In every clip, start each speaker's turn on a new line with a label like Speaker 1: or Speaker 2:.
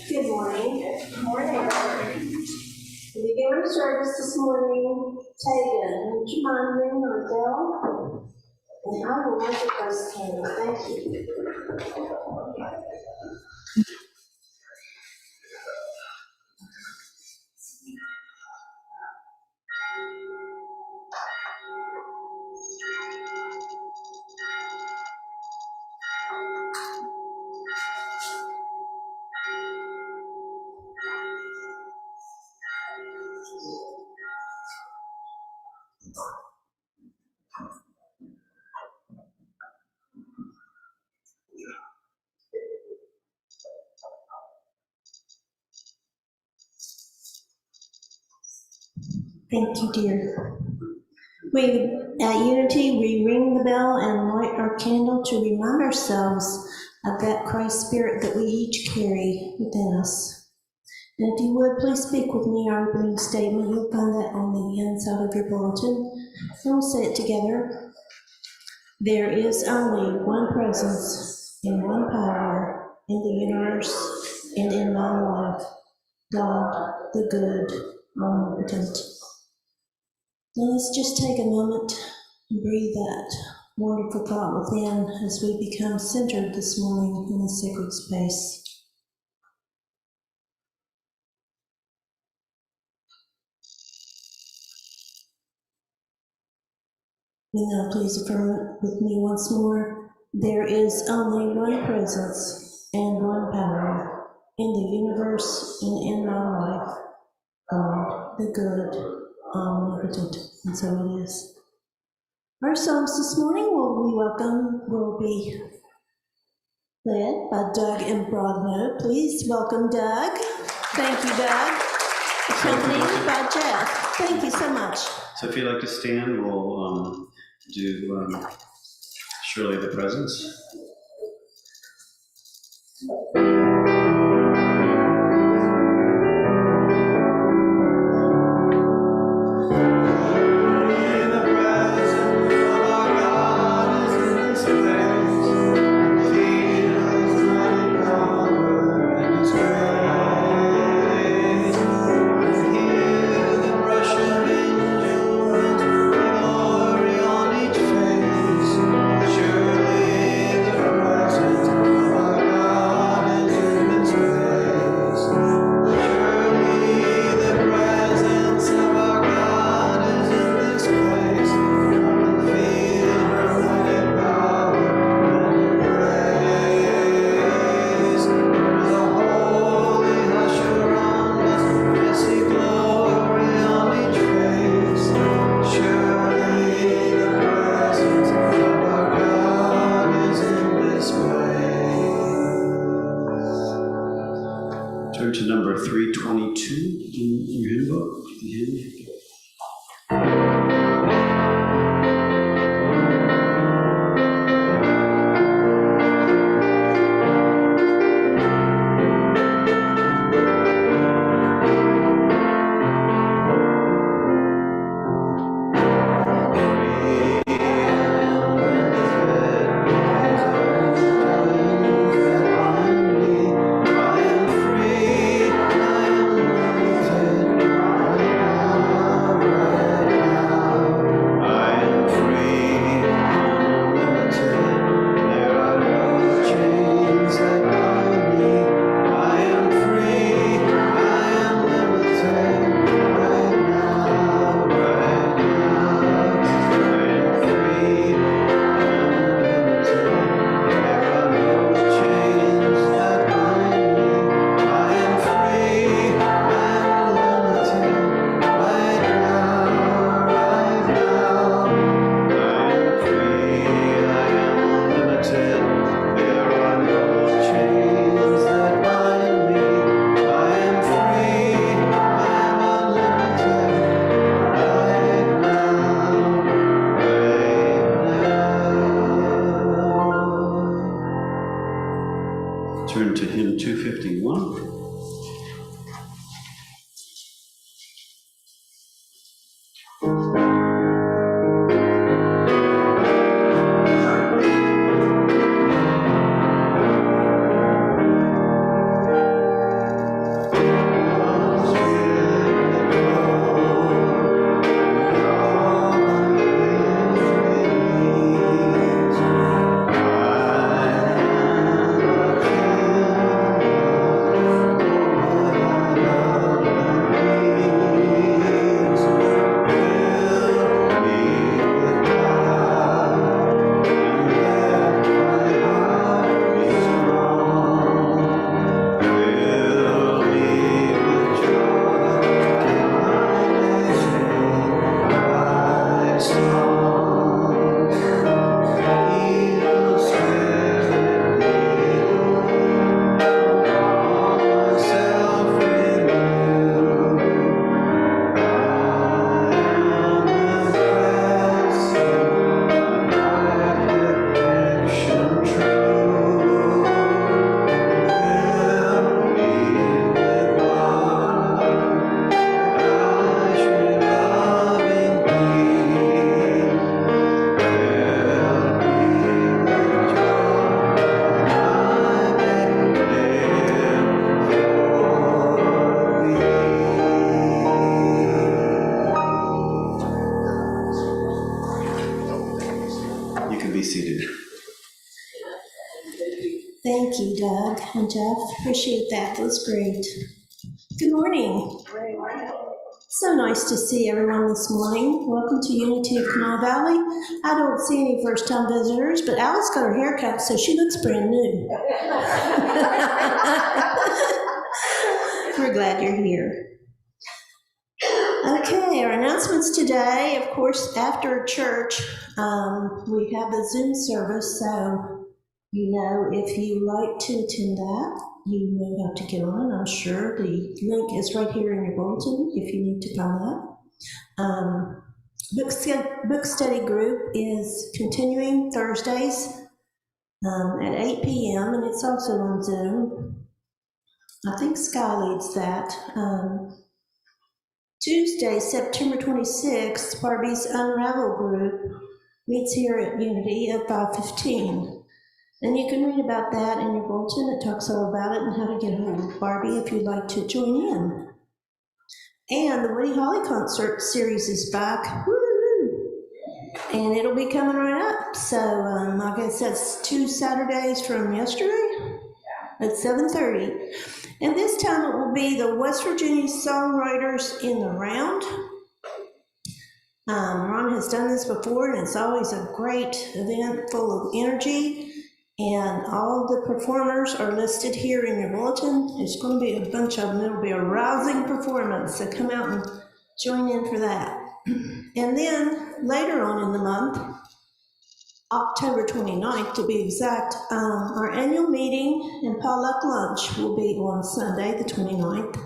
Speaker 1: Good morning. Good morning. The beginning service this morning, Tegan, would you mind ringing our bell? And I will make the first candle. Thank you. Thank you, dear. At Unity, we ring the bell and light our candle to remind ourselves of that Christ spirit that we each carry within us. And if you would, please speak with me our opening statement. You'll find that on the inside of your bulletin. And we'll say it together. There is only one presence and one power in the universe and in my life, God, the good, omnipotent. Now let's just take a moment and breathe that wonderful thought within as we become centered this morning in the sacred space. And now please affirm with me once more. There is only one presence and one power in the universe and in my life, God, the good, omnipotent, and so it is. Our songs this morning will be led by Doug and Broadnote. Please welcome Doug. Thank you, Doug. Accompanied by Jeff. Thank you so much.
Speaker 2: So if you'd like to stand, we'll do Surely the Presence. Turn to number 322 in your hymn book.
Speaker 1: Doug and Jeff. Appreciate that. That was great. Good morning. So nice to see everyone this morning. Welcome to Unity of Kanawha Valley. I don't see any first-time visitors, but Alice got her hair cut, so she looks brand new. We're glad you're here. Okay, our announcements today, of course, after church, we have a Zoom service, so if you like to attend that, you know how to get on. I'm sure the link is right here in your bulletin if you need to find that. Book study group is continuing Thursdays at 8 p.m., and it's also on Zoom. I think Sky leads that. Tuesday, September 26th, Barbie's Unravel group meets here at Unity at 5:15. And you can read about that in your bulletin. It talks all about it and how to get a hold of Barbie if you'd like to join in. And the Woody Holly concert series is back. Woo-hoo! And it'll be coming right up. So I guess that's 2 Saturdays from yesterday at 7:30. And this time it will be the West Virginia Songwriters in the Round. Ron has done this before, and it's always a great event full of energy. And all the performers are listed here in your bulletin. There's going to be a bunch of them. It'll be a rousing performance, so come out and join in for that. And then later on in the month, October 29th to be exact, our annual meeting and potluck lunch will be on Sunday, the 29th.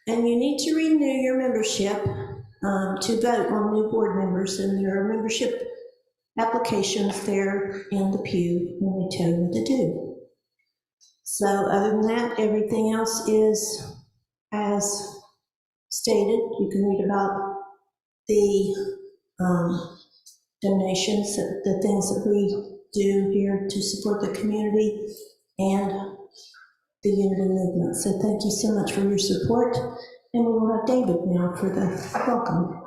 Speaker 1: And you need to renew your membership to vote on new board members, and there are membership applications there in the pew when they tell you what to do. So other than that, everything else is as stated. You can read about the donations, the things that we do here to support the community and the Unity movement. So thank you so much for your support. And we will have David now for the welcome.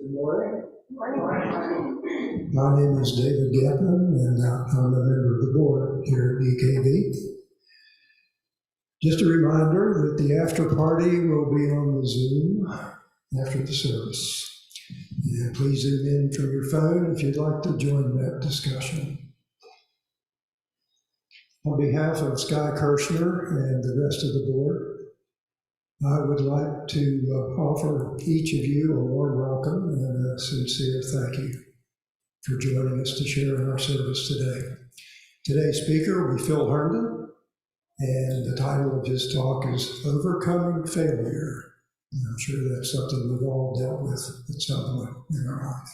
Speaker 3: Good morning. My name is David Gepman, and I'm a member of the board here at UKV. Just a reminder that the after party will be on the Zoom after the service. And please zoom in from your phone if you'd like to join that discussion. On behalf of Sky Kirshner and the rest of the board, I would like to offer each of you a warm welcome and a sincere thank you for joining us to share in our service today. Today's speaker will be Phil Herndon, and the title of his talk is Overcoming Failure. And I'm sure that's something we've all dealt with at some point in our life.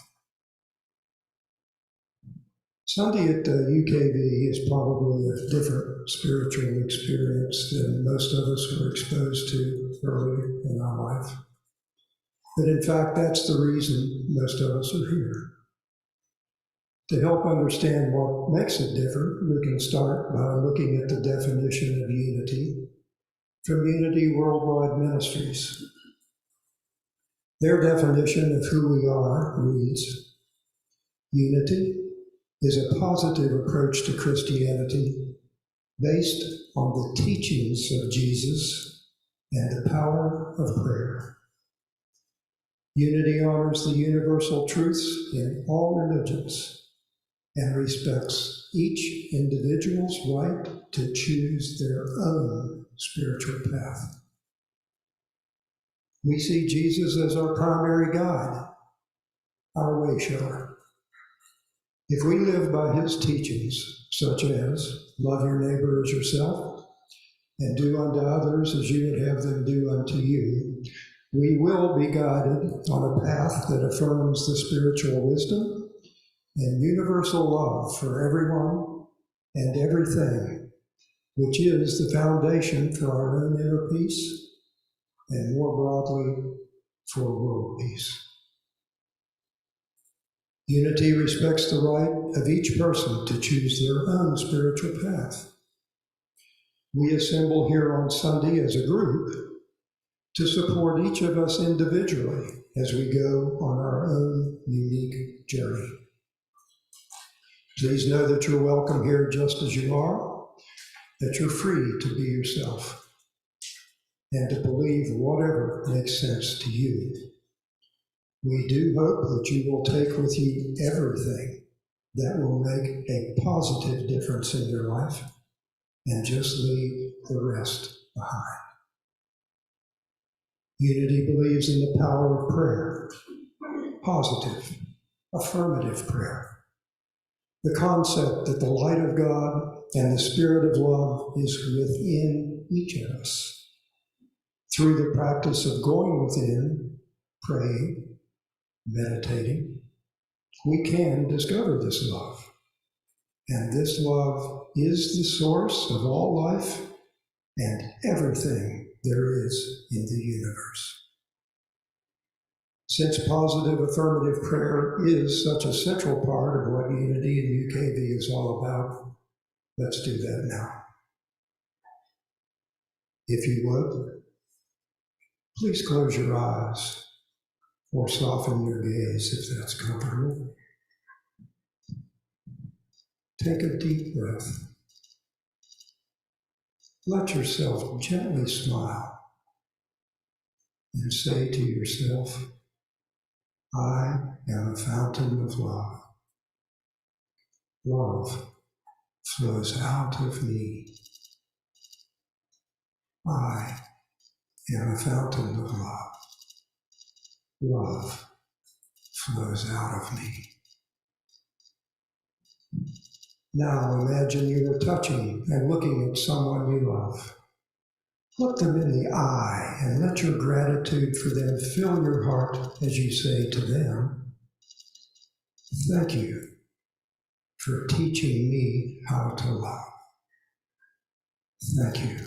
Speaker 3: Sunday at UKV is probably a different spiritual experience than most of us were exposed to early in our life. But in fact, that's the reason most of us are here. To help understand what makes it different, we can start by looking at the definition of unity from Unity Worldwide Ministries. Their definition of who we are reads, unity is a positive approach to Christianity based on the teachings of Jesus and the power of prayer. Unity honors the universal truths in all religions and respects each individual's right to choose their own spiritual path. We see Jesus as our primary guide, our way shower. If we live by his teachings, such as love your neighbor as yourself and do unto others as you would have them do unto you, we will be guided on a path that affirms the spiritual wisdom and universal love for everyone and everything, which is the foundation for our own inner peace and more broadly for world peace. Unity respects the right of each person to choose their own spiritual path. We assemble here on Sunday as a group to support each of us individually as we go on our own unique journey. Please know that you're welcome here just as you are, that you're free to be yourself, and to believe whatever makes sense to you. We do hope that you will take with you everything that will make a positive difference in your life and just leave the rest behind. Unity believes in the power of prayer, positive, affirmative prayer. The concept that the light of God and the spirit of love is within each of us. Through the practice of going within, praying, meditating, we can discover this love. And this love is the source of all life and everything there is in the universe. Since positive affirmative prayer is such a central part of what Unity and UKV is all about, let's do that now. If you would, please close your eyes or soften your gaze if that's comfortable. Take a deep breath. Let yourself gently smile and say to yourself, I am a fountain of love. Love flows out of me. I am a fountain of love. Love flows out of me. Now imagine you are touching and looking at someone you love. Look them in the eye and let your gratitude for them fill your heart as you say to them, thank you for teaching me how to love. Thank you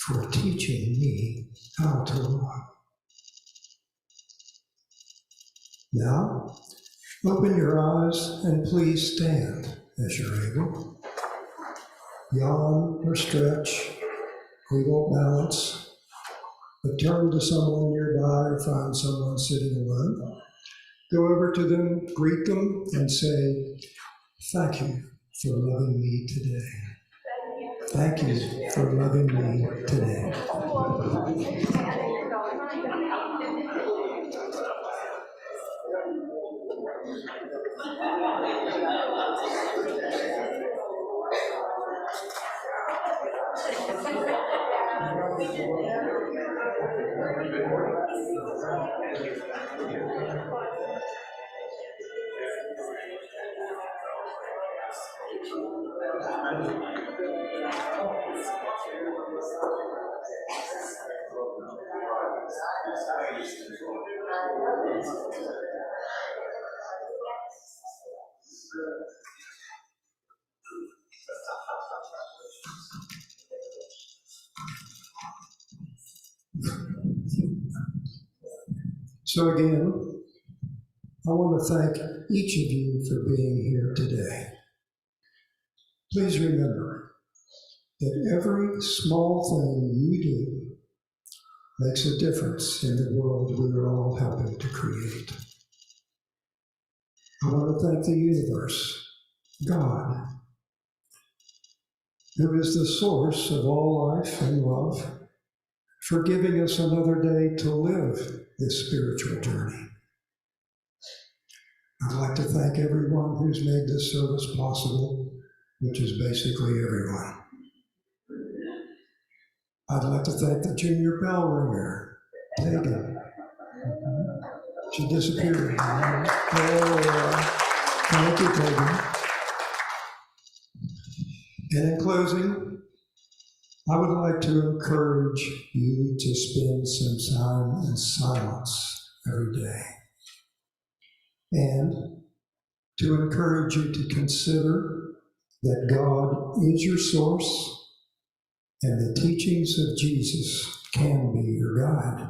Speaker 3: for teaching me how to love. Now, open your eyes and please stand as you're able. Yawn or stretch. We won't balance, but turn to someone nearby or find someone sitting alone. Go over to them, greet them, and say, thank you for loving me today. Thank you for loving me today. So again, I want to thank each of you for being here today. Please remember that every small thing you do makes a difference in the world we are all helping to create. I want to thank the universe, God, who is the source of all life and love, for giving us another day to live this spiritual journey. I'd like to thank everyone who's made this service possible, which is basically everyone. I'd like to thank the junior bell ringer, Tegan. She disappeared. Thank you, Tegan. And in closing, I would like to encourage you to spend some time in silence every day. And to encourage you to consider that God is your source and the teachings of Jesus can be your guide.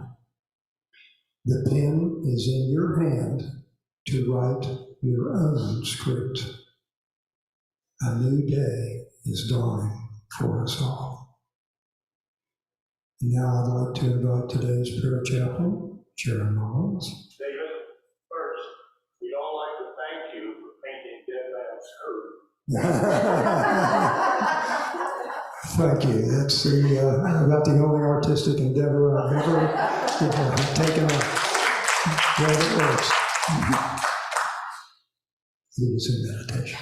Speaker 3: The pen is in your hand to write your own script. A new day is dawning for us all. And now I'd like to invite today's prayer chaplain, Sharon Mullins.
Speaker 4: David, first, we'd all like to thank you for painting Dead Man's Herd.
Speaker 3: Thank you. That's about the only artistic endeavor I've ever taken on. Well, it works. Lead us in meditation.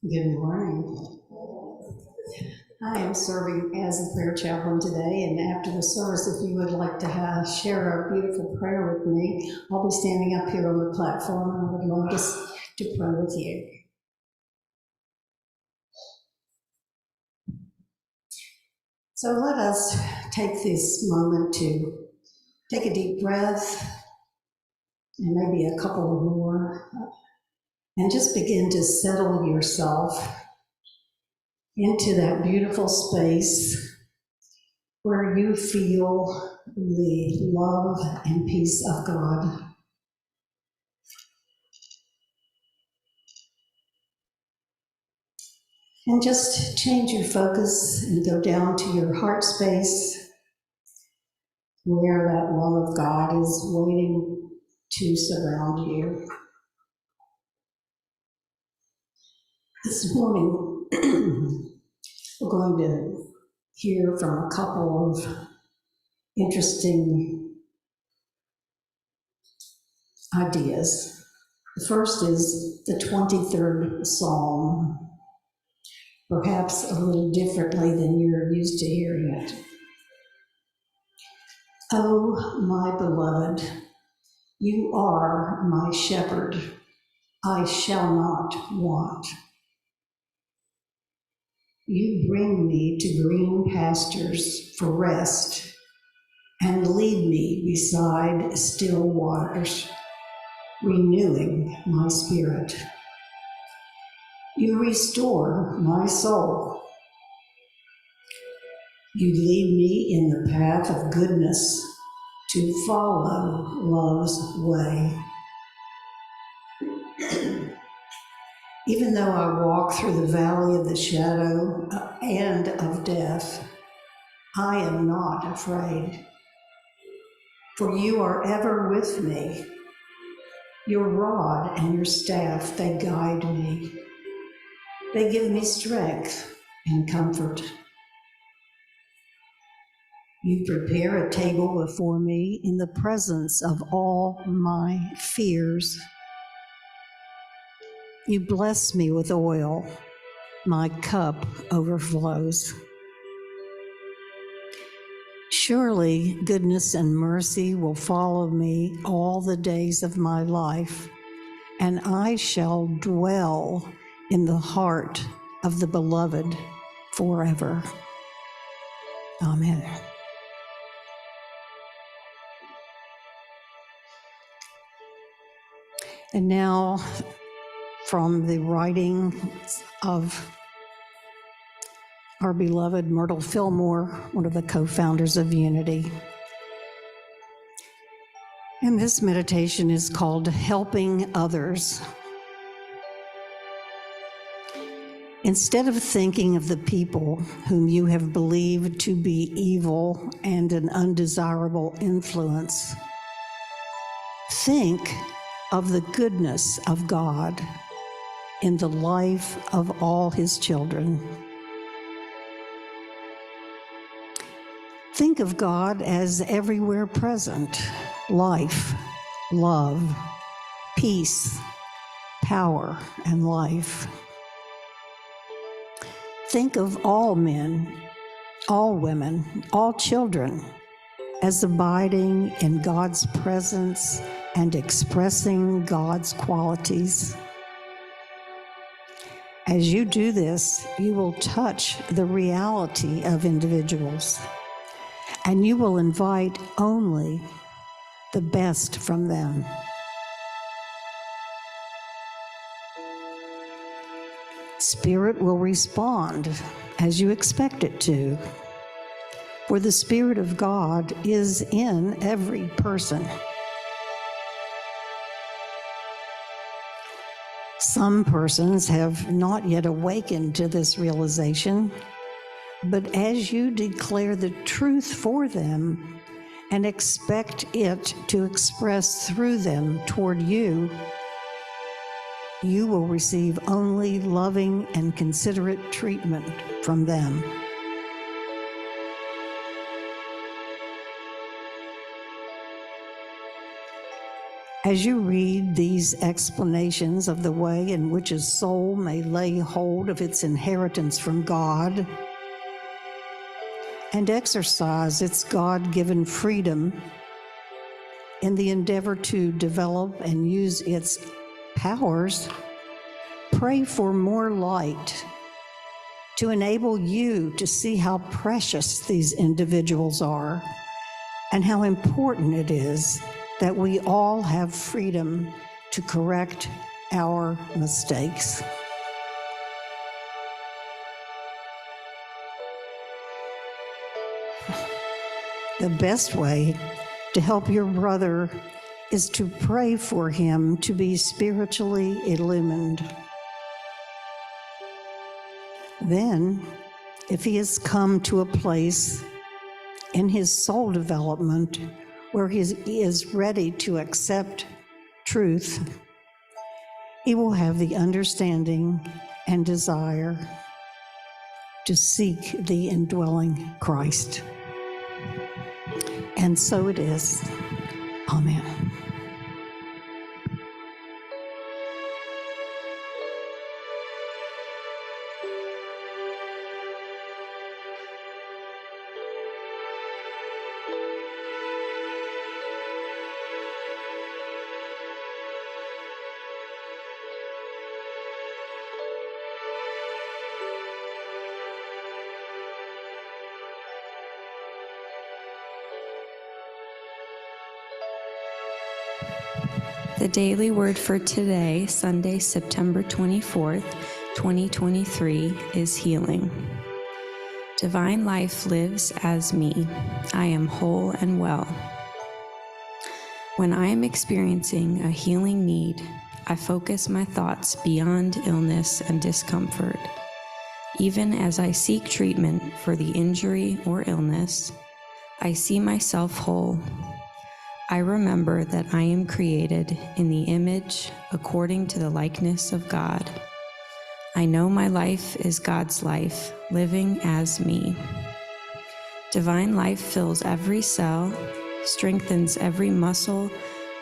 Speaker 5: Good morning. I am serving as the prayer chaplain today, and after the service, if you would like to share a beautiful prayer with me, I'll be standing up here on the platform, and I would love to pray with you. So let us take this moment to take a deep breath, and maybe a couple more, and just begin to settle yourself into that beautiful space where you feel the love and peace of God. And just change your focus and go down to your heart space where that love of God is waiting to surround you. This morning, we're going to hear from a couple of interesting ideas. The first is the 23rd Psalm, perhaps a little differently than you're used to hearing it. Oh, my beloved, you are my shepherd. I shall not want. You bring me to green pastures for rest and lead me beside still waters, renewing my spirit. You restore my soul. You lead me in the path of goodness to follow love's way. Even though I walk through the valley of the shadow and of death, I am not afraid, for you are ever with me. Your rod and your staff, they guide me. They give me strength and comfort. You prepare a table before me in the presence of all my fears. You bless me with oil. My cup overflows. Surely goodness and mercy will follow me all the days of my life, and I shall dwell in the heart of the beloved forever. Amen. And now, from the writings of our beloved Myrtle Fillmore, one of the co-founders of Unity. And this meditation is called Helping Others. Instead of thinking of the people whom you have believed to be evil and an undesirable influence, think of the goodness of God in the life of all his children. Think of God as everywhere present: life, love, peace, power, and life. Think of all men, all women, all children as abiding in God's presence and expressing God's qualities. As you do this, you will touch the reality of individuals, and you will invite only the best from them. Spirit will respond as you expect it to, for the Spirit of God is in every person. Some persons have not yet awakened to this realization, but as you declare the truth for them and expect it to express through them toward you, you will receive only loving and considerate treatment from them. As you read these explanations of the way in which a soul may lay hold of its inheritance from God and exercise its God-given freedom in the endeavor to develop and use its powers, pray for more light to enable you to see how precious these individuals are and how important it is that we all have freedom to correct our mistakes. The best way to help your brother is to pray for him to be spiritually illumined. Then, if he has come to a place in his soul development where he is ready to accept truth, he will have the understanding and desire to seek the indwelling Christ. And so it is. Amen.
Speaker 6: The daily word for today, Sunday, September 24th, 2023, is healing. Divine life lives as me. I am whole and well. When I am experiencing a healing need, I focus my thoughts beyond illness and discomfort. Even as I seek treatment for the injury or illness, I see myself whole. I remember that I am created in the image according to the likeness of God. I know my life is God's life, living as me. Divine life fills every cell, strengthens every muscle,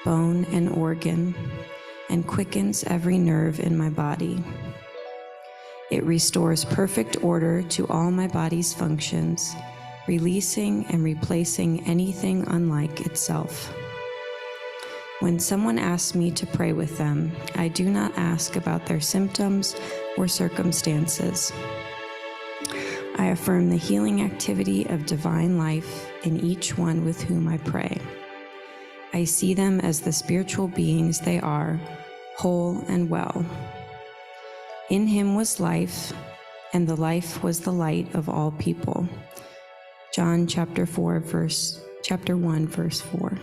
Speaker 6: bone, and organ, and quickens every nerve in my body. It restores perfect order to all my body's functions, releasing and replacing anything unlike itself. When someone asks me to pray with them, I do not ask about their symptoms or circumstances. I affirm the healing activity of divine life in each one with whom I pray. I see them as the spiritual beings they are, whole and well. In him was life, and the life was the light of all people. John chapter 1, verse 4.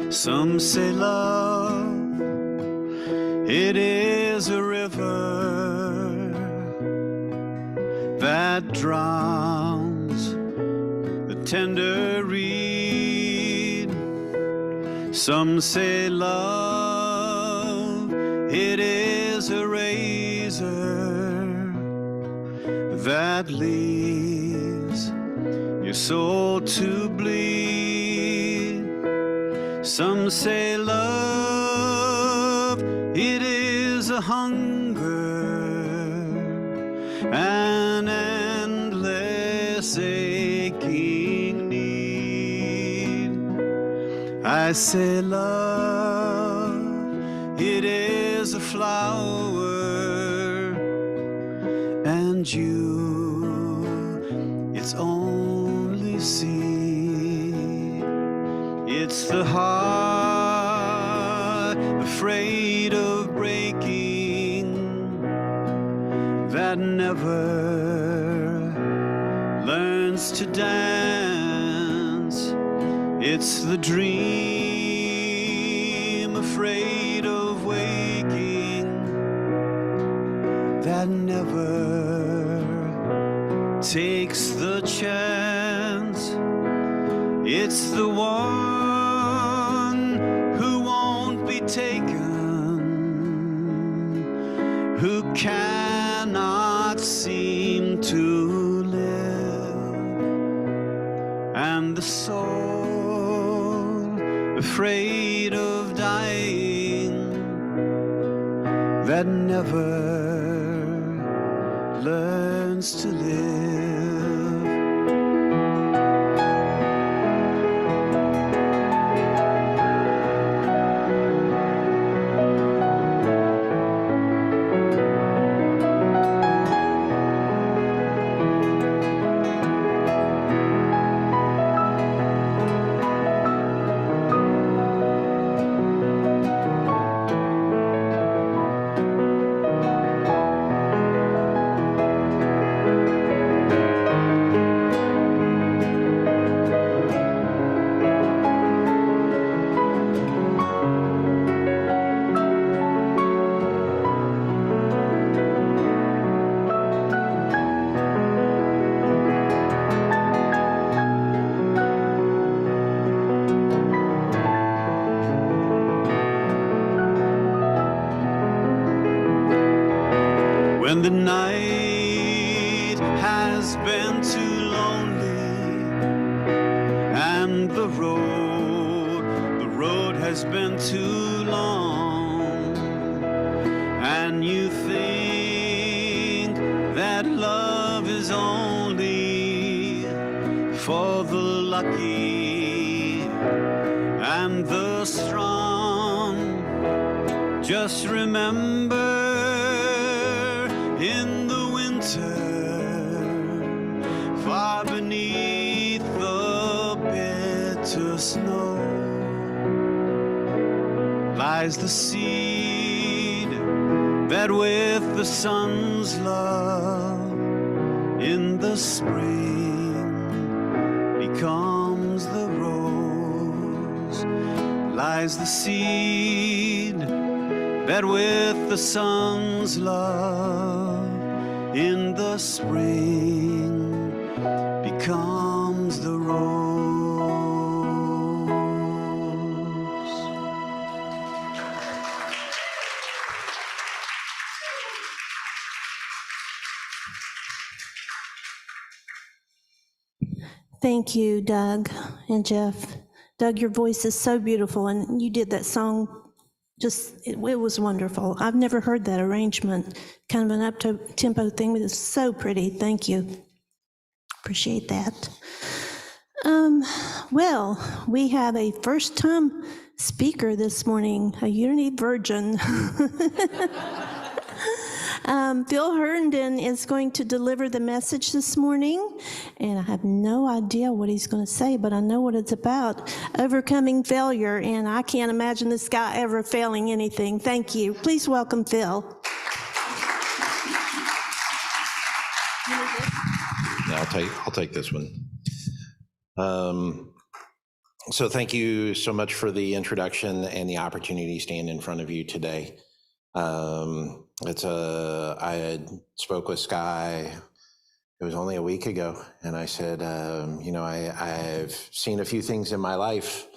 Speaker 2: Some say love, it is a river that drowns the tender reed. Some say love, it is a razor that leaves your soul to bleed. Some say love, a hunger, an endless aching need. I say love, it is a flower, and you, its only seed. It's the heart afraid of breaking that never learns to dance. It's the dream afraid of waking that never takes the chance. It's the one who won't be taken, who cannot seem to live, and the soul afraid of dying that never learns to live. When the night has been too lonely and the road has been too long, and you think that love is only for the lucky and the strong, just remember, in the winter, far beneath the bitter snow, lies the seed that with the sun's love in the spring becomes the rose. Lies the seed that with the sun's love in the spring becomes the rose.
Speaker 1: Thank you, Doug and Jeff. Doug, your voice is so beautiful, and you did that song it was wonderful. I've never heard that arrangement, kind of an up-tempo thing, but it's so pretty. Thank you. Appreciate that. Well, we have a first-time speaker this morning, a Unity virgin. Phil Herndon is going to deliver the message this morning, and I have no idea what he's going to say, but I know what it's about, overcoming failure, and I can't imagine this guy ever failing anything. Thank you. Please welcome Phil.
Speaker 7: Yeah, I'll take this one. So thank you so much for the introduction and the opportunity to stand in front of you today. I had spoke with Sky, it was only a week ago, and I said, I've seen a few things in my life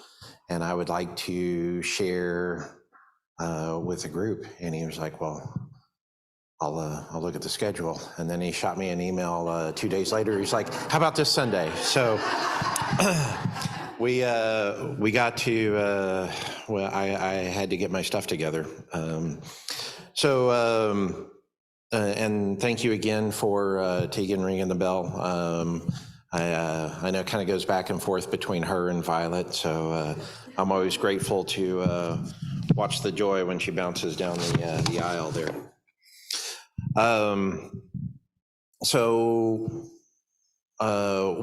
Speaker 7: and I would like to share with the group. And he was like, well, I'll look at the schedule. And then he shot me an email 2 days later. He's like, how about this Sunday? So we got to, I had to get my stuff together. And thank you again for Tegan ringing the bell. I know it kind of goes back and forth between her and Violet, so I'm always grateful to watch the joy when she bounces down the aisle there.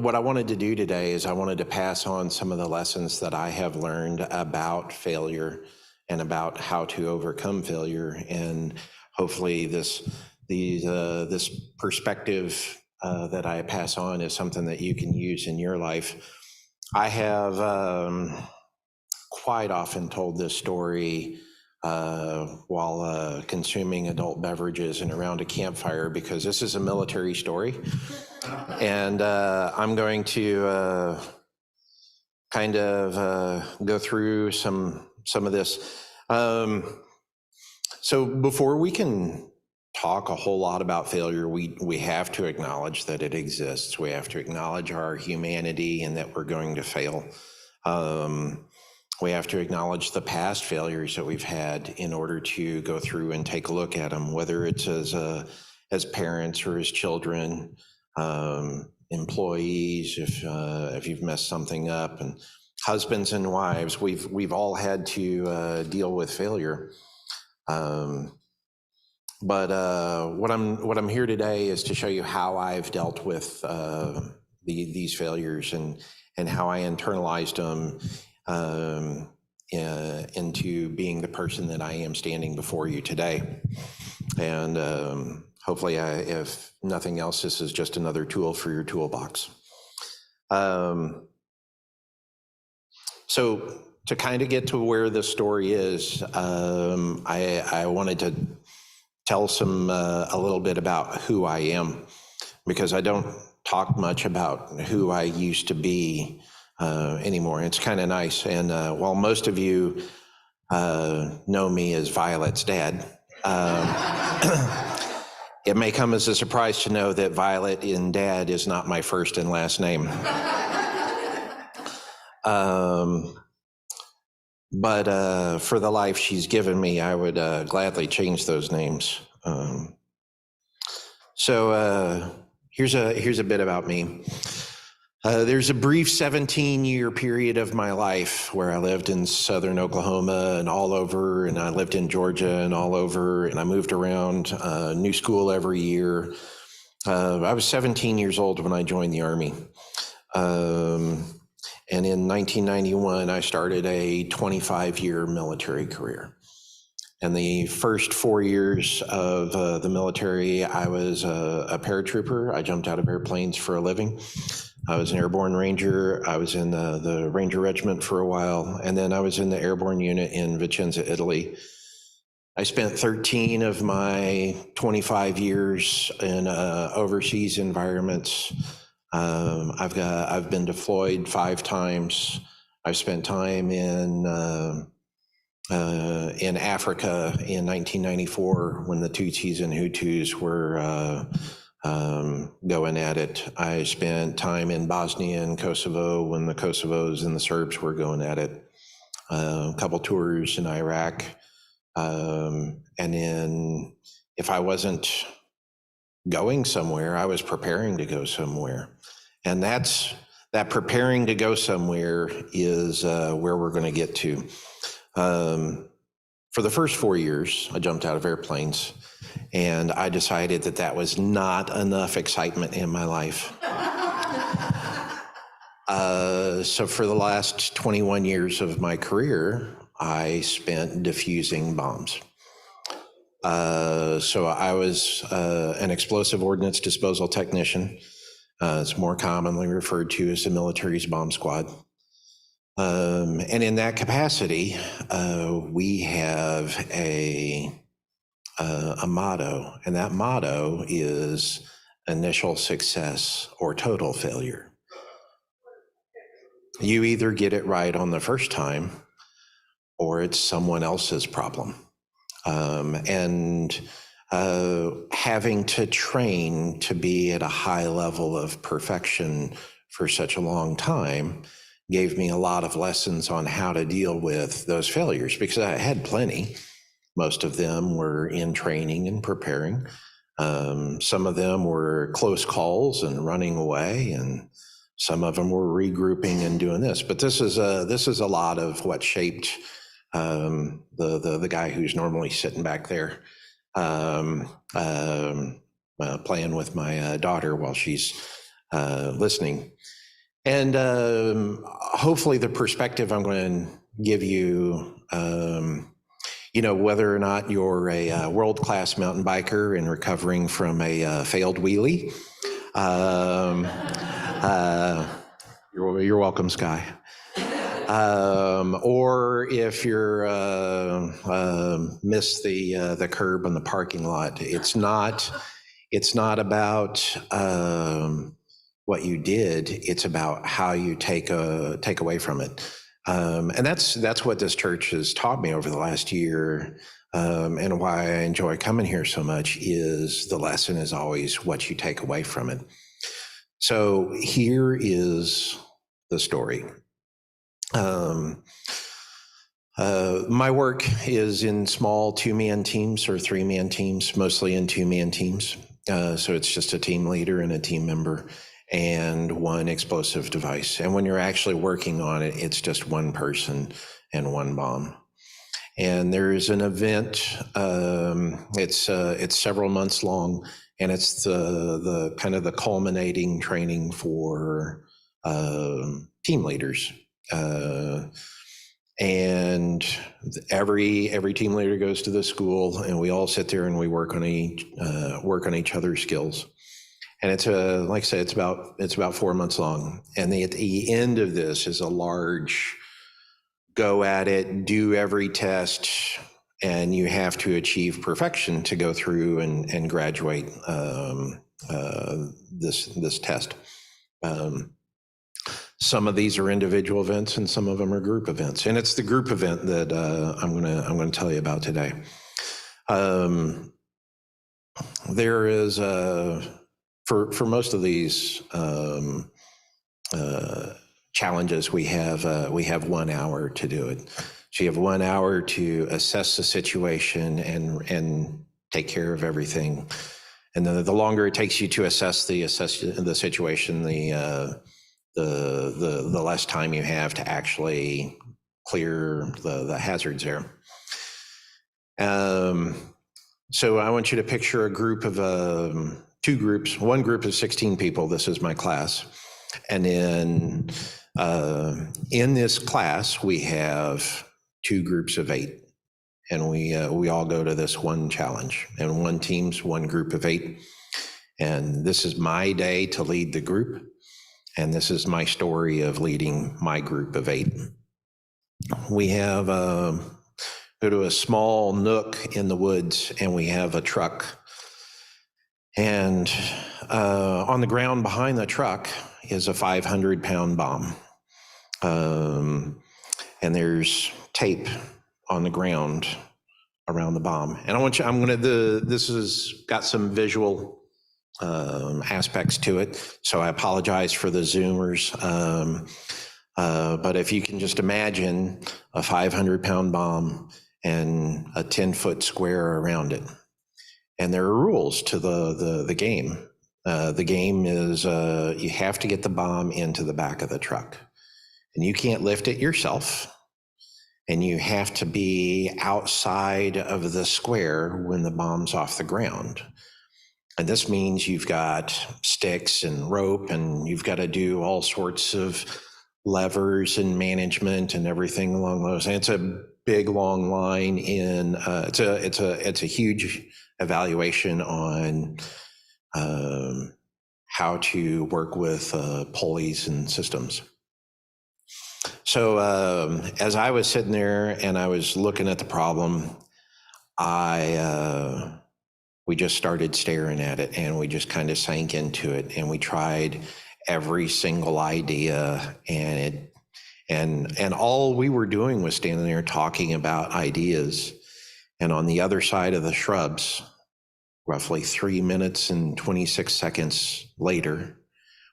Speaker 7: What I wanted to do today is I wanted to pass on some of the lessons that I have learned about failure and about how to overcome failure, and hopefully this perspective that I pass on is something that you can use in your life. I have quite often told this story while consuming adult beverages and around a campfire, because this is a military story. And I'm going to kind of go through some of this. So before we can talk a whole lot about failure, we have to acknowledge that it exists. We have to acknowledge our humanity and that we're going to fail. We have to acknowledge the past failures that we've had in order to go through and take a look at them, whether it's as parents or as children, employees, if you've messed something up, and husbands and wives. We've all had to deal with failure. But what I'm here today is to show you how I've dealt with these failures and how I internalized them into being the person that I am standing before you today. And hopefully, if nothing else, this is just another tool for your toolbox. So to kind of get to where the story is, I wanted to tell a little bit about who I am, because I don't talk much about who I used to be anymore. It's kind of nice. And while most of you know me as Violet's dad, it may come as a surprise to know that Violet in dad is not my first and last name. But for the life she's given me, I would gladly change those names. So here's a bit about me. There's a brief 17-year period of my life where I lived in southern Oklahoma and all over, and I lived in Georgia and all over, and I moved around, new school every year. I was 17 years old when I joined the Army. And in 1991, I started a 25-year military career. And the first 4 years of the military, I was a paratrooper. I jumped out of airplanes for a living. I was an airborne ranger. I was in the Ranger Regiment for a while. And then I was in the airborne unit in Vicenza, Italy. I spent 13 of my 25 years in overseas environments. I've been deployed 5 times. I've spent time in Africa in 1994 when the Tutsis and Hutus were going at it. I spent time in Bosnia and Kosovo when the Kosovos and the Serbs were going at it. A couple tours in Iraq. And then if I wasn't going somewhere, I was preparing to go somewhere. And that preparing to go somewhere is where we're going to get to. For the first 4 years, I jumped out of airplanes, and I decided that was not enough excitement in my life. So for the last 21 years of my career, I spent defusing bombs. So I was an explosive ordnance disposal technician. It's more commonly referred to as the military's bomb squad. And in that capacity, we have a motto, and that motto is initial success or total failure. You either get it right on the first time, or it's someone else's problem. And having to train to be at a high level of perfection for such a long time gave me a lot of lessons on how to deal with those failures, because I had plenty, Most of them were in training and preparing. Some of them were close calls and running away, and some of them were regrouping and doing this. But this is a lot of what shaped the guy who's normally sitting back there playing with my daughter while she's listening. And hopefully the perspective I'm going to give you, whether or not you're a world-class mountain biker and recovering from a failed wheelie, you're welcome, Sky. Or if you're missed the curb in the parking lot, it's not about what you did. It's about how you take away from it. And that's what this church has taught me over the last year, and why I enjoy coming here so much. Is the lesson is always what you take away from it. So here is the story. My work is in small 2-man teams or 3-man teams, mostly in 2-man teams. So it's just a team leader and a team member and one explosive device. And when you're actually working on it, it's just one person and one bomb. And there's an event. It's several months long, and it's the kind of the culminating training for team leaders. And every team leader goes to the school, and we all sit there and we work on each other's skills. And it's like I said, it's about 4 months long. And at the end of this is a large go at it, do every test, and you have to achieve perfection to go through and graduate this test. Some of these are individual events, and some of them are group events. And it's the group event that I'm gonna tell you about today. There is for most of these challenges, we have 1 hour to do it. So you have 1 hour to assess the situation and take care of everything. And the longer it takes you to assess the situation, the less time you have to actually clear the hazards there. So I want you to picture a group of 2 groups. One group of 16 people. This is my class. And then in this class, we have 2 groups of 8. And we all go to this one challenge. And one team's one group of 8. And this is my day to lead the group. And this is my story of leading my group of 8. We have go to a small nook in the woods, and we have a truck. And on the ground behind the truck is a 500-pound bomb. And there's tape on the ground around the bomb. And this has got some visual aspects to it, so I apologize for the Zoomers. But if you can just imagine a 500-pound bomb and a 10-foot square around it. And there are rules to the game. The game is you have to get the bomb into the back of the truck. And you can't lift it yourself. And you have to be outside of the square when the bomb's off the ground. And this means you've got sticks and rope, and you've got to do all sorts of levers and management and everything along those. And it's a big, long line in. It's a huge evaluation on how to work with pulleys and systems. So as I was sitting there and I was looking at the problem, we just started staring at it, and we just kind of sank into it, and we tried every single idea, and all we were doing was standing there talking about ideas. And on the other side of the shrubs, roughly 3 minutes and 26 seconds later,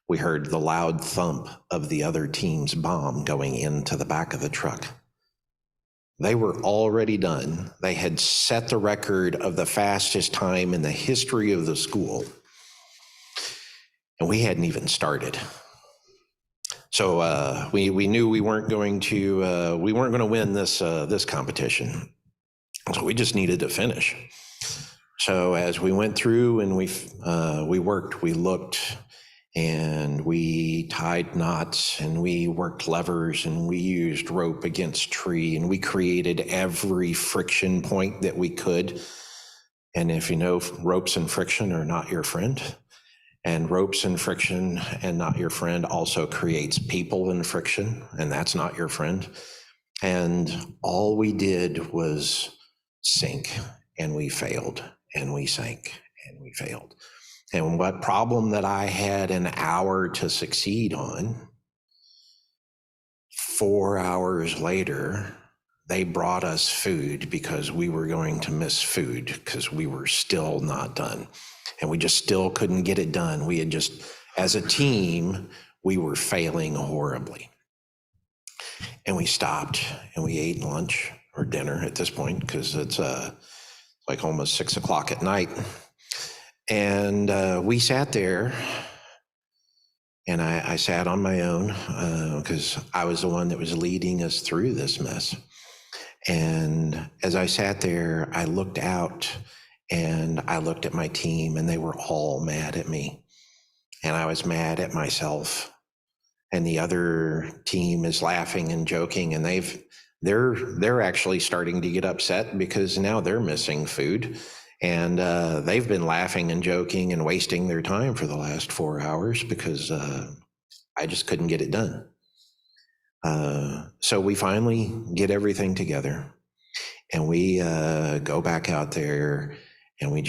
Speaker 7: we heard the loud thump of the other team's bomb going into the back of the truck. They were already done. They had set the record of the fastest time in the history of the school. And we hadn't even started. So we knew we weren't going to win this competition. So we just needed to finish. So as we went through and we worked, we looked, and we tied knots, and we worked levers, and we used rope against tree, and we created every friction point that we could. And if you know, ropes and friction are not your friend. And ropes and friction and not your friend also creates people and friction, and that's not your friend. And all we did was sink, and we failed, and we sank, and we failed. And what problem that I had an hour to succeed on, 4 hours later, they brought us food because we were going to miss food because we were still not done. And we just still couldn't get it done. We had just, as a team, we were failing horribly. And we stopped and we ate lunch or dinner at this point because it's like almost 6 o'clock at night. And we sat there, and I sat on my own because I was the one that was leading us through this mess. And as I sat there, I looked out and I looked at my team, and they were all mad at me. And I was mad at myself. And the other team is laughing and joking, and they're actually starting to get upset because now they're missing food. And they've been laughing and joking and wasting their time for the last 4 hours because I just couldn't get it done. So we finally get everything together, and we go back out there, and we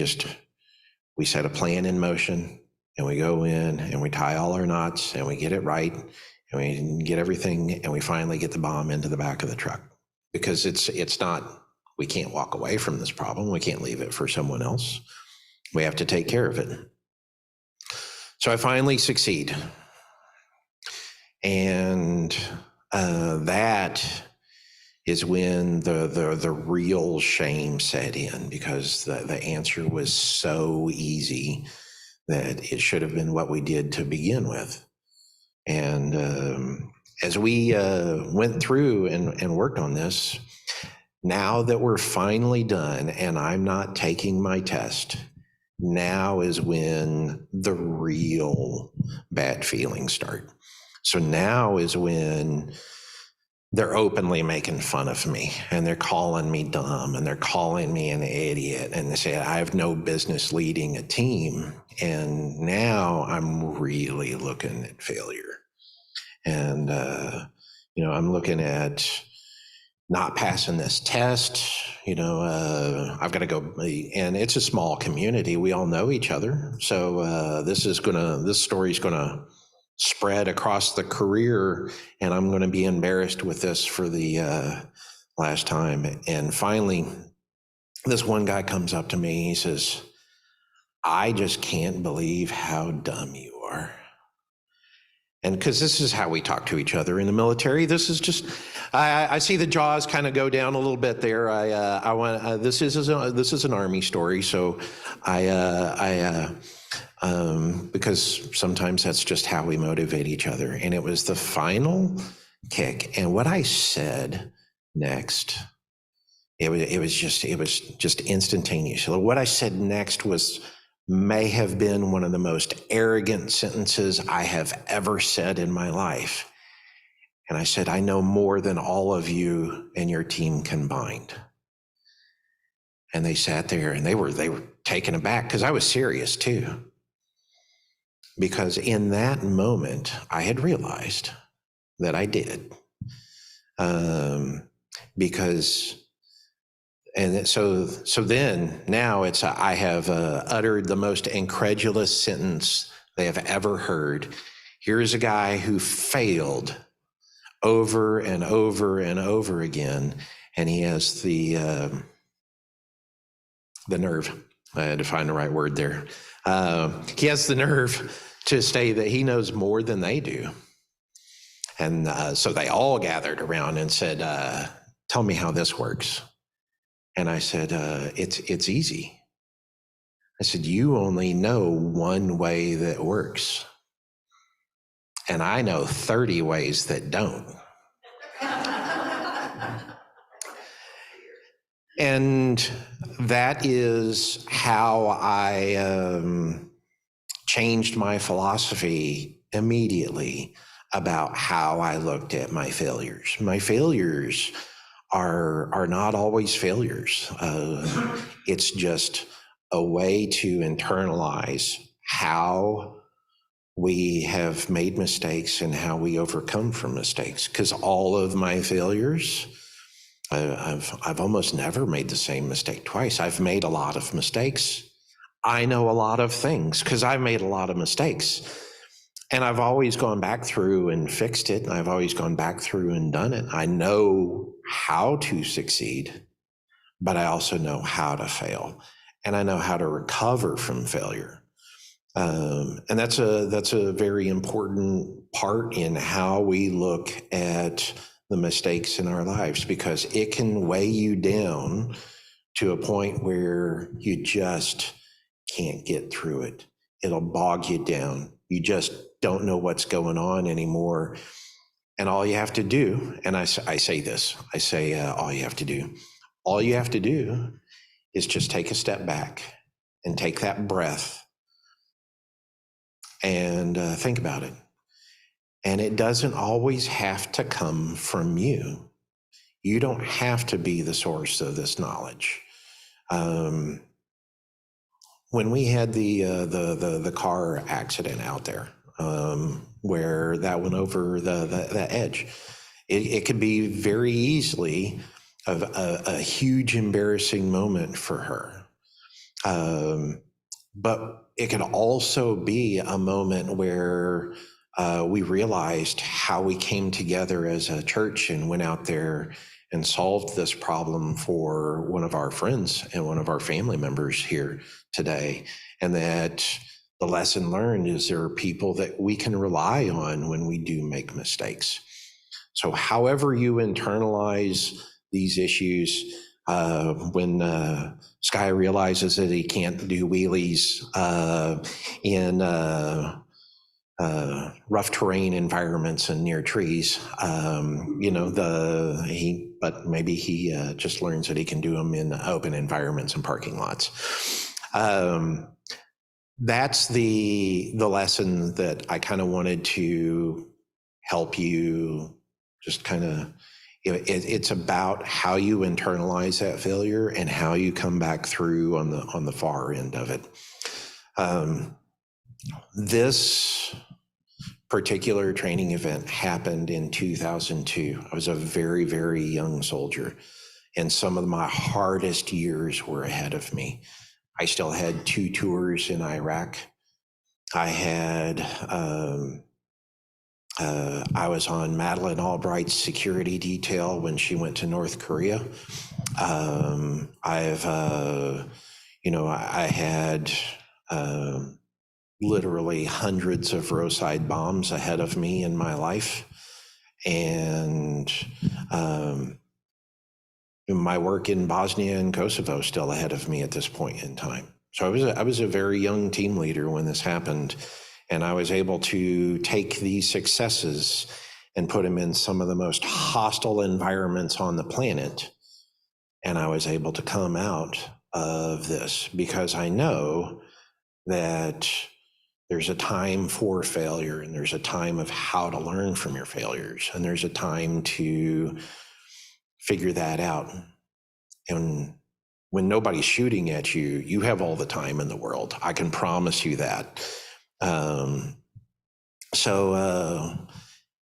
Speaker 7: set a plan in motion, and we go in and we tie all our knots, and we get it right, and we get everything, and we finally get the bomb into the back of the truck because it's not, we can't walk away from this problem. We can't leave it for someone else. We have to take care of it. So I finally succeed. And that is when the real shame set in, because the answer was so easy that it should have been what we did to begin with. And as we went through and worked on this, now that we're finally done and I'm not taking my test, now is when the real bad feelings start. So now is when they're openly making fun of me, and they're calling me dumb, and they're calling me an idiot, and they say I have no business leading a team. And now I'm really looking at failure. And, I'm looking at not passing this test. I've got to go, and it's a small community. We all know each other. So this story's gonna spread across the career, and I'm going to be embarrassed with this for the last time. And finally, this one guy comes up to me. He says, I just can't believe how dumb you are. And because this is how we talk to each other in the military. This is just, I see the jaws kind of go down a little bit there. This is an Army story, so because sometimes that's just how we motivate each other. And it was the final kick. And what I said next, it was just instantaneous. So what I said next may have been one of the most arrogant sentences I have ever said in my life. And I said, I know more than all of you and your team combined. And they sat there and they were taken aback because I was serious too. Because in that moment, I had realized that I did. So then now I have uttered the most incredulous sentence they have ever heard. Here's a guy who failed over and over and over again, and he has the nerve. I had to find the right word there. He has the nerve to say that he knows more than they do. And so they all gathered around and said, tell me how this works. And I said, it's easy. I said, you only know one way that works. And I know 30 ways that don't. And that is how I changed my philosophy immediately about how I looked at my failures. My failures are not always failures. It's just a way to internalize how we have made mistakes and how we overcome from mistakes. Because all of my failures, I've almost never made the same mistake twice. I've made a lot of mistakes. I know a lot of things because I've made a lot of mistakes. And I've always gone back through and fixed it. And I've always gone back through and done it. I know how to succeed, but I also know how to fail. And I know how to recover from failure. And that's a very important part in how we look at the mistakes in our lives, because it can weigh you down to a point where you just can't get through it. It'll bog you down. You just don't know what's going on anymore. And all you have to do, and I say this, all you have to do is just take a step back and take that breath and think about it. And it doesn't always have to come from you. You don't have to be the source of this knowledge. When we had the car accident out there, where that went over the edge, it could be very easily a huge embarrassing moment for her. But it could also be a moment where we realized how we came together as a church and went out there and solved this problem for one of our friends and one of our family members here today. And that the lesson learned is there are people that we can rely on when we do make mistakes. So however you internalize these issues, when Sky realizes that he can't do wheelies in rough terrain environments and near trees, but maybe he just learns that he can do them in open environments and parking lots. That's the lesson that I kind of wanted to help you just kind of, it's about how you internalize that failure and how you come back through on the far end of it. This particular training event happened in 2002. I was a very, very young soldier, and some of my hardest years were ahead of me. I still had 2 tours in Iraq. I had, I was on Madeleine Albright's security detail when she went to North Korea. I had literally hundreds of roadside bombs ahead of me in my life. And my work in Bosnia and Kosovo still ahead of me at this point in time. So I was a very young team leader when this happened, and I was able to take these successes and put them in some of the most hostile environments on the planet. And I was able to come out of this because I know that there's a time for failure, and there's a time of how to learn from your failures, and there's a time to figure that out. And when nobody's shooting at you, you have all the time in the world. I can promise you that. So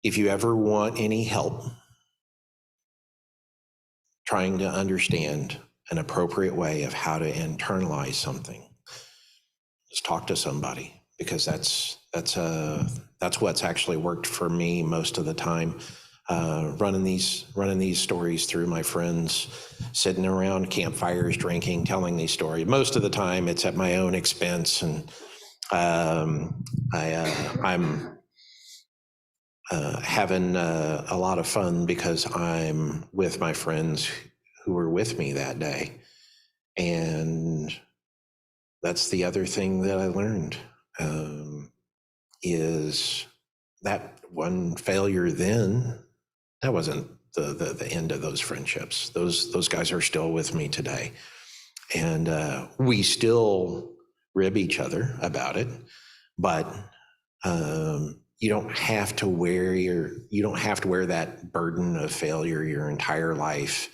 Speaker 7: if you ever want any help trying to understand an appropriate way of how to internalize something, just talk to somebody, because that's what's actually worked for me most of the time. Running these stories through my friends, sitting around campfires, drinking, telling these stories. Most of the time, it's at my own expense, and I'm having a lot of fun because I'm with my friends who were with me that day. And that's the other thing that I learned, is that one failure then, that wasn't the end of those friendships. Those guys are still with me today. And we still rib each other about it, but you don't have to wear that burden of failure your entire life.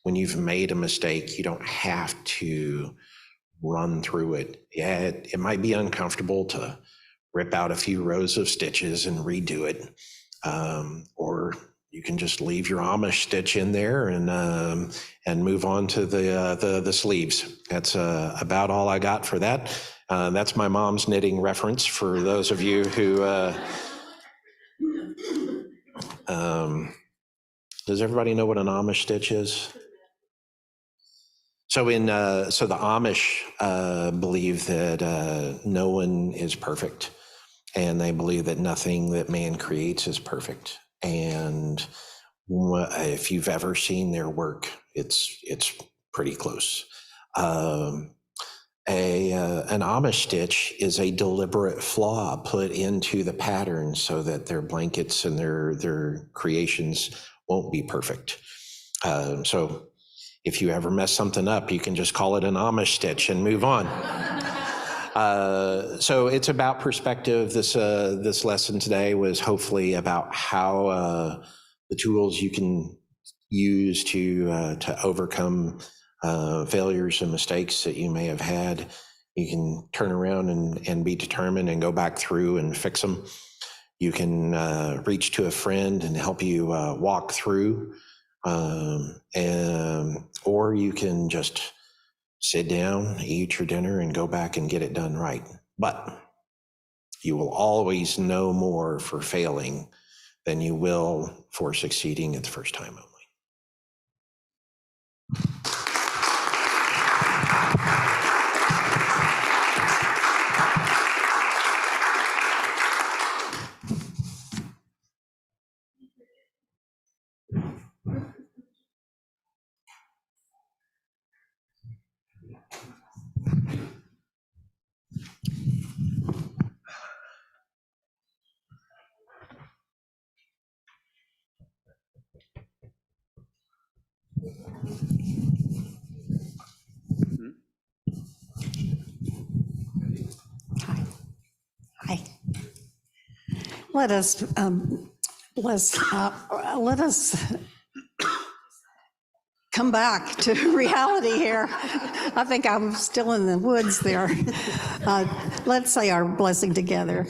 Speaker 7: When you've made a mistake, you don't have to run through it. Yeah, it might be uncomfortable to rip out a few rows of stitches and redo it, or you can just leave your Amish stitch in there and move on to the sleeves. That's about all I got for that. That's my mom's knitting reference for those of you who. Does everybody know what an Amish stitch is? So so the Amish believe that no one is perfect, and they believe that nothing that man creates is perfect. And if you've ever seen their work, it's pretty close. An Amish stitch is a deliberate flaw put into the pattern so that their blankets and their creations won't be perfect. So if you ever mess something up, you can just call it an Amish stitch and move on. So it's about perspective. This lesson today was hopefully about how the tools you can use to overcome failures and mistakes that you may have had. You can turn around and be determined and go back through and fix them. You can reach to a friend and help you walk through, or you can just sit down, eat your dinner, and go back and get it done right. But you will always know more for failing than you will for succeeding at the first time only.
Speaker 5: Hi. Let us come back to reality here. I think I'm still in the woods there. Let's say our blessing together.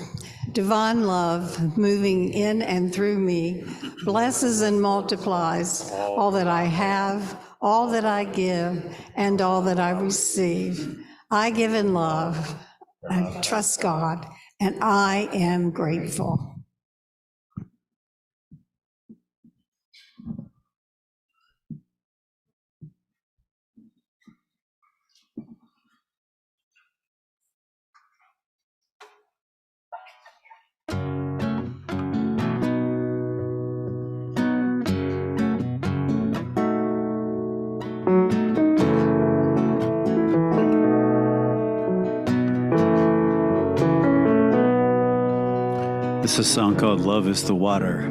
Speaker 5: Divine love moving in and through me blesses and multiplies all that I have, all that I give, and all that I receive. I give in love. I trust God, and I am grateful.
Speaker 8: This is a song called Love is the Water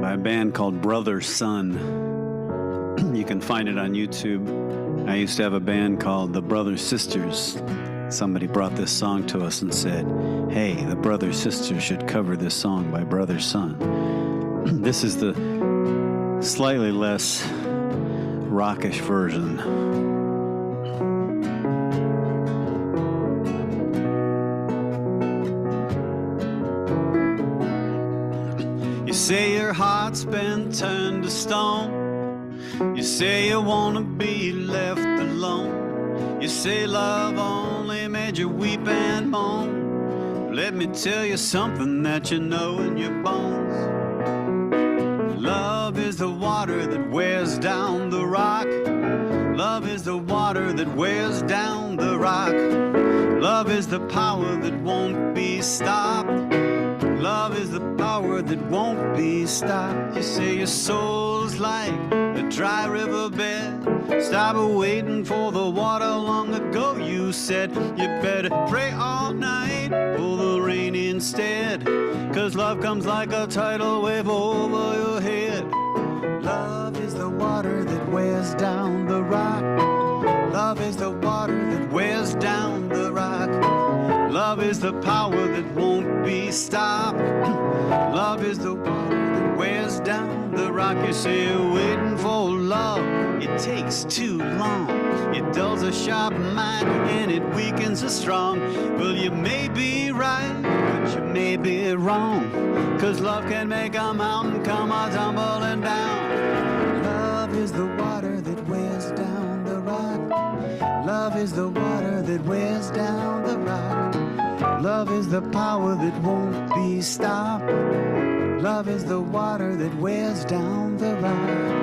Speaker 8: by a band called Brother Sun. You can find it on YouTube. I used to have a band called the Brother Sisters. Somebody brought this song to us and said, hey, the Brother Sisters should cover this song by Brother Sun. This is the slightly less rockish version. You say your heart's been turned to stone. You say you wanna be left alone. You say love only made you weep and moan. Let me tell you something that you know in your bones. Love is the water that wears down the rock. Love is the water that wears down the rock. Love is the power that won't be stopped. Love is the power that won't be stopped. You say your soul's like a dry riverbed. Stop waiting for the water. Long ago you said you better pray all night for the rain instead. 'Cause love comes like a tidal wave over your head. Love is the water that wears down the rock. Love is the water that wears down the rock. Love is the power that won't be stopped. Love is the water that wears down the rock. You say you're waiting for love, it takes too long. It dulls a sharp mind and it weakens the strong. Well, you may be right, but you may be wrong. 'Cause love can make a mountain come a-tumbling down. Love is the water that wears down the rock. Love is the water that wears down the rock. Love is the power that won't be stopped. Love is the water that wears down the rock.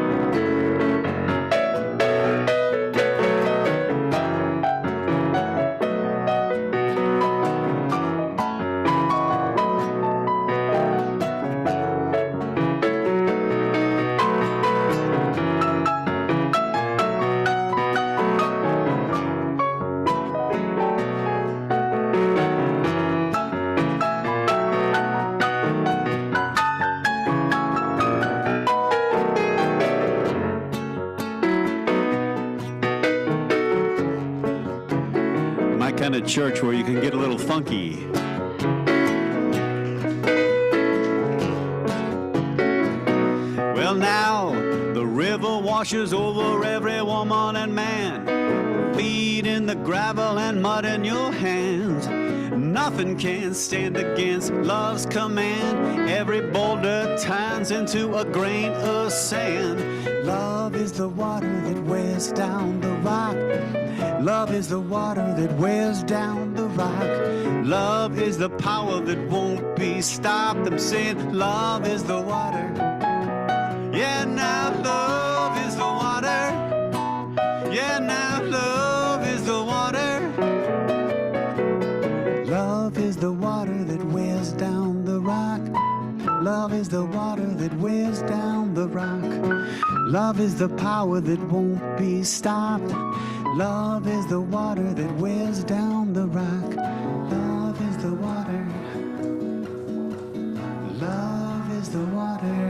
Speaker 8: Kind of church where you can get a little funky. Well, now the river washes over every woman and man. Feet in the gravel and mud in your hands. Nothing can stand against love's command. Every boulder turns into a grain of sand. Love is the water that wears down the rock. Love is the water that wears down the rock. Love is the power that won't be stopped. I'm saying love is the water. Yeah, now love is the water. Yeah, now love is the water. Love is the water that wears down the rock. Love is the water that wears down the rock. Love is the power that won't be stopped. Love is the water that wears down the rock. Love is the water. Love is the water.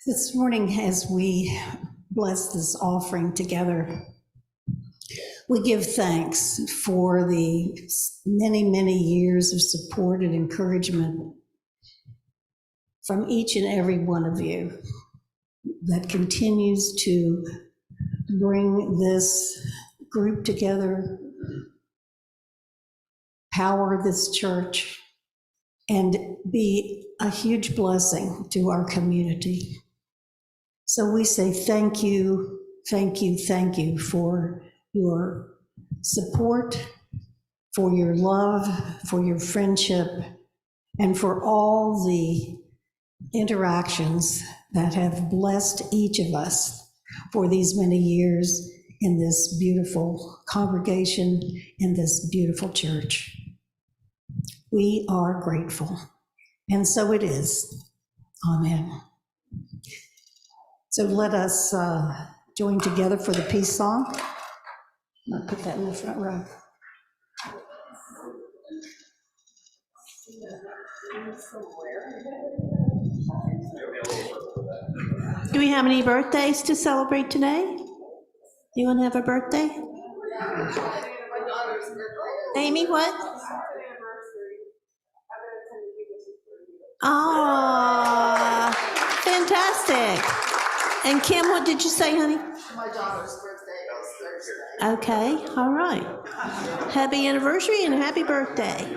Speaker 5: This morning, as we bless this offering together, we give thanks for the many, many years of support and encouragement from each and every one of you that continues to bring this group together, power this church, and be a huge blessing to our community. So we say thank you, thank you, thank you for your support, for your love, for your friendship, and for all the interactions that have blessed each of us for these many years in this beautiful congregation, in this beautiful church. We are grateful, and so it is. Amen. So let us join together for the peace song. I'll put that in the front row.
Speaker 1: Do we have any birthdays to celebrate today? Anyone have a birthday? Amy, what? Oh, fantastic. And Kim, what did you say, honey?
Speaker 9: My daughter's birthday is Thursday.
Speaker 1: Okay, all right. Happy anniversary and happy birthday.